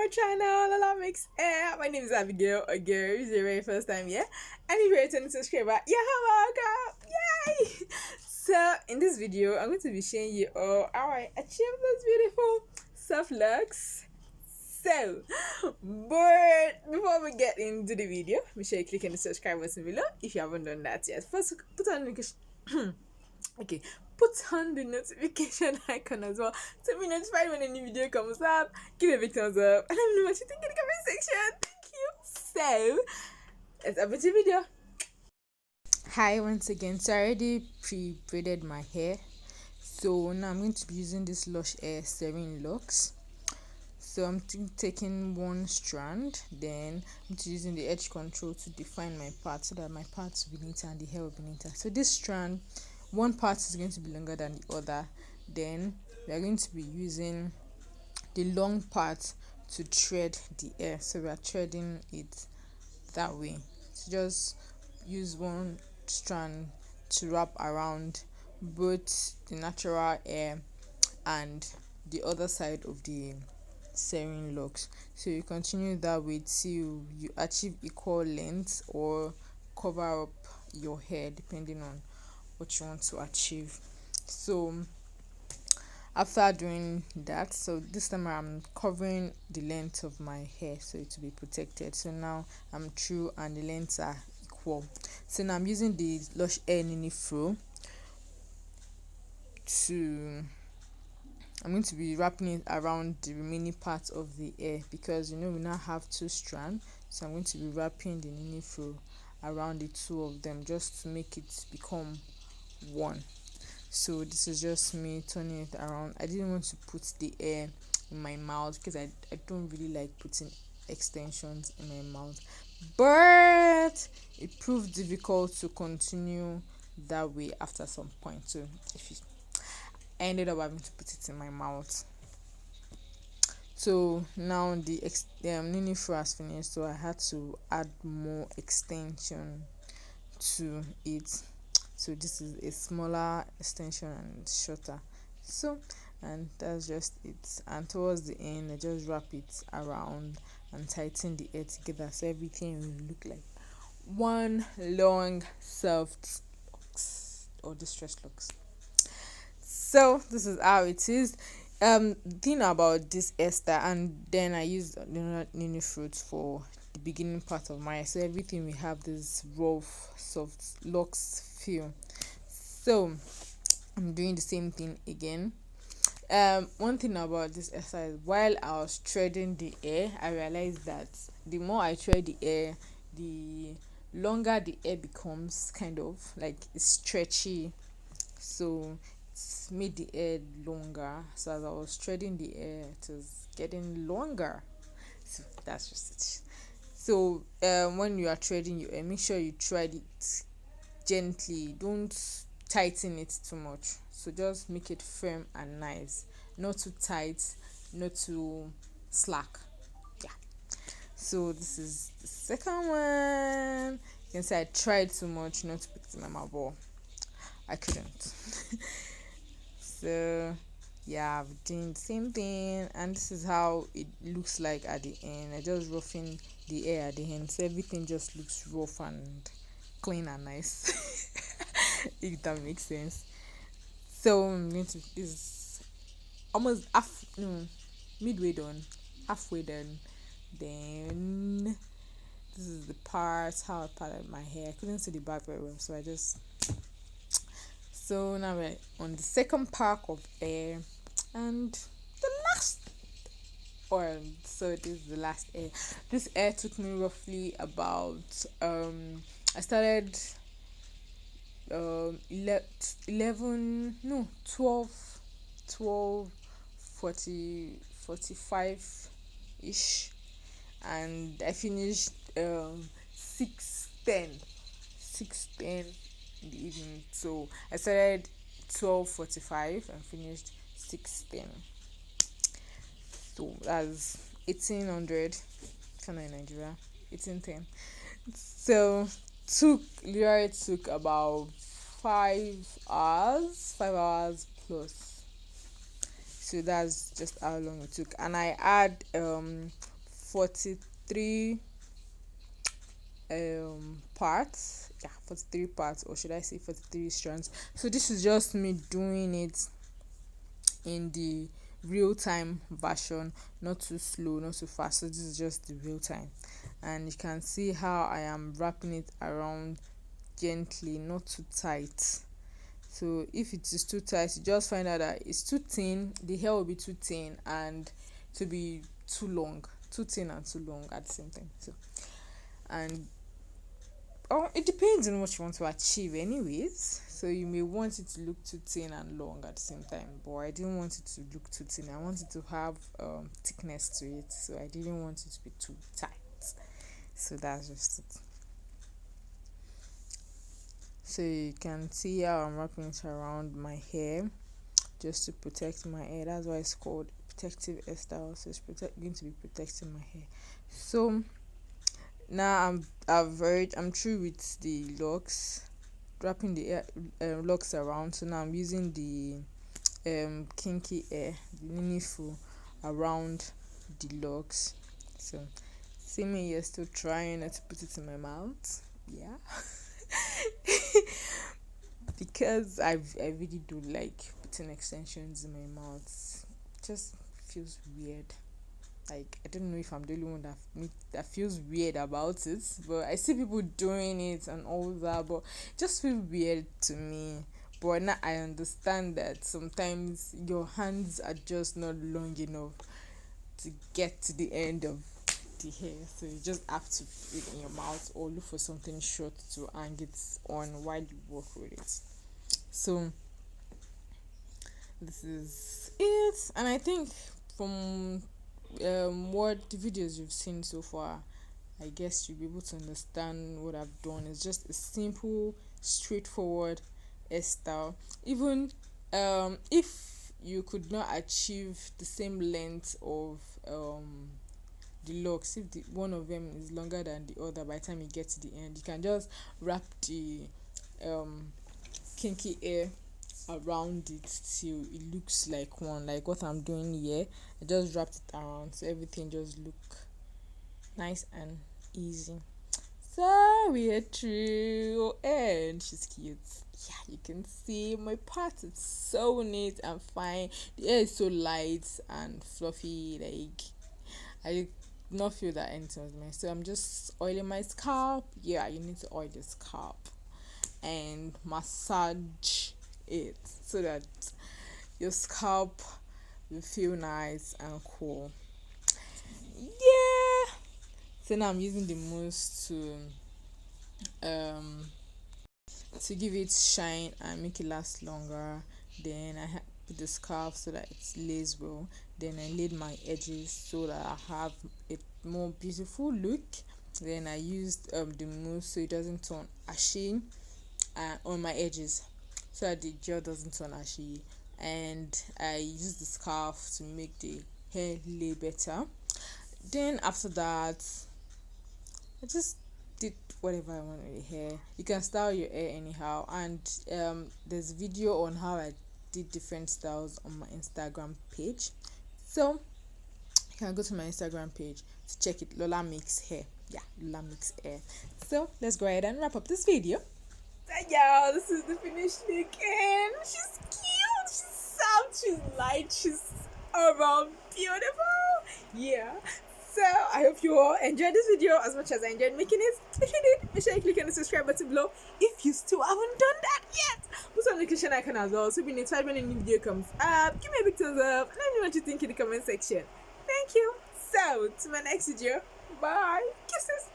our channel, locs. My name is Abigail. Again, this is your very first time here. And if you're a returning subscriber, yeah, hello, girl. Yay! So, in this video, I'm going to be showing you all how I achieved those beautiful self looks. So, but before we get into the video, make sure you click on the subscribe button below if you haven't done that yet. First, put on the okay, put on the notification icon as well to be notified when a new video comes up. Give it a big thumbs up and let me know what you think in the comment section. Thank you. So let's have a video. Hi once again. So I already pre-braided my hair. So now I'm going to be using this Lush Air Serene Locks. So I'm taking one strand, then I'm using the edge control to define my part so that my parts will be neater and the hair will be neater. So this strand, one part is going to be longer than the other. Then we are going to be using the long part to thread the hair. So we are threading it that way. So just use one strand to wrap around both the natural hair and the other side of the serine locks. So you continue that way till you achieve equal length or cover up your hair depending on what you want to achieve. So after doing that, so this time I'm covering the length of my hair so it will be protected. So now I'm through and the lengths are equal. So now I'm using the Lush Air Nini Fro to I'm going to be wrapping it around the remaining part of the hair because we now have two strands. So I'm going to be wrapping the Nini Fro around the two of them just to make it become one. So this is just me turning it around. I didn't want to put the hair in my mouth because I don't really like putting extensions in my mouth, but it proved difficult to continue that way after some point. So I ended up having to put it in my mouth. So now the Nini Fro has finished, so I had to add more extension to it. So this is a smaller extension and shorter. So and that's just it. And towards the end, I just wrap it around and tighten the hair together so everything will look like one long soft locks or distressed locks. So this is how it is. Thing about this Esther, and then I used the Nini fruits for the beginning part of my hair, so everything we have this rough soft locks feel. So I'm doing the same thing again. One thing about this exercise, while I was threading the hair, I realized that the more I thread the hair, the longer the hair becomes, kind of like it's stretchy. So it's made the hair longer. So as I was threading the hair, it was getting longer. So that's just it. So when you are threading your hair, make sure you thread it gently. Don't tighten it too much. So just make it firm and nice. Not too tight, not too slack. Yeah. So this is the second one. You can say I tried too much not to put it in my mouth, but I couldn't. So yeah, I've done the same thing, and this is how it looks like at the end. I just roughing the hair at the end, so everything just looks rough and clean and nice. If that makes sense. So I'm going to is almost midway done, halfway done. Then this is the part how I parted my hair. I couldn't see the back very well, so I just so now we're on the second part of hair and the last one. So this is the last hair. This hair took me roughly about I started 11 no 12 45 ish, and I finished 6:10 in the evening. So I started 12:45 and finished 6:10. So that's 1800 kind of in Nigeria, 1810. So took about 5 hours plus. So that's just how long it took, and I add 43 parts. Yeah, 43 parts, or should I say 43 strands. So this is just me doing it in the real time version, not too slow, not too fast. So this is just the real time, and you can see how I am wrapping it around gently, not too tight. So if it is too tight, you just find out that it's too thin, the hair will be too thin, and to be too long, too thin and too long at the same time. So, and it depends on what you want to achieve anyways. So you may want it to look too thin and long at the same time, but I didn't want it to look too thin. I wanted to have thickness to it, so I didn't want it to be too tight. So that's just it. So you can see how I'm wrapping it around my hair just to protect my hair. That's why it's called protective hairstyle. So it's going to be protecting my hair. So now I'm through with the locks, wrapping the locks around. So now I'm using the kinky hair, the meaningful around the locks. So see me here still trying not to put it in my mouth. Yeah. Because I really do like putting extensions in my mouth. It just feels weird. Like, I don't know if I'm the only one that feels weird about it, but I see people doing it and all that, but it just feels weird to me. But now I understand that sometimes your hands are just not long enough to get to the end of the hair, so you just have to put it in your mouth or look for something short to hang it on while you work with it. So this is it, and I think from what the videos you've seen so far, I guess you'll be able to understand what I've done. It's just a simple, straightforward hairstyle. Even if you could not achieve the same length of the locks, if one of them is longer than the other, by the time you get to the end, you can just wrap the kinky hair around it till it looks like one, like what I'm doing here. I just wrapped it around so everything just look nice and easy. So we are through, and she's cute. Yeah, you can see my part is so neat and fine. The hair is so light and fluffy. Like, I did not feel that anything was messed. So I'm just oiling my scalp. Yeah, you need to oil the scalp and massage it so that your scalp will feel nice and cool. Yeah. So now I'm using the mousse to give it shine and make it last longer. Then I put the scarf so that it lays well. Then I laid my edges so that I have a more beautiful look. Then I used the mousse so it doesn't turn ashy on my edges, so that the gel doesn't turn ashy. And I used the scarf to make the hair lay better. Then after that, I just did whatever I want with the hair. You can style your hair anyhow, and there's video on how I did different styles on my Instagram page, so you can go to my Instagram page to check it. Lola Makes Hair. Yeah, Lola Makes Hair. So let's go ahead and wrap up this video. Y'all, this is the finished look, and she's cute, she's soft, she's light, she's overall beautiful. Yeah. So I hope you all enjoyed this video as much as I enjoyed making it. If you did, make sure you click on the subscribe button below if you still haven't done that yet. Put on the notification icon as well so you'll be notified when a new video comes up. Give me a big thumbs up and let me know what you think in the comment section. Thank you. So to my next video. Bye. Kisses.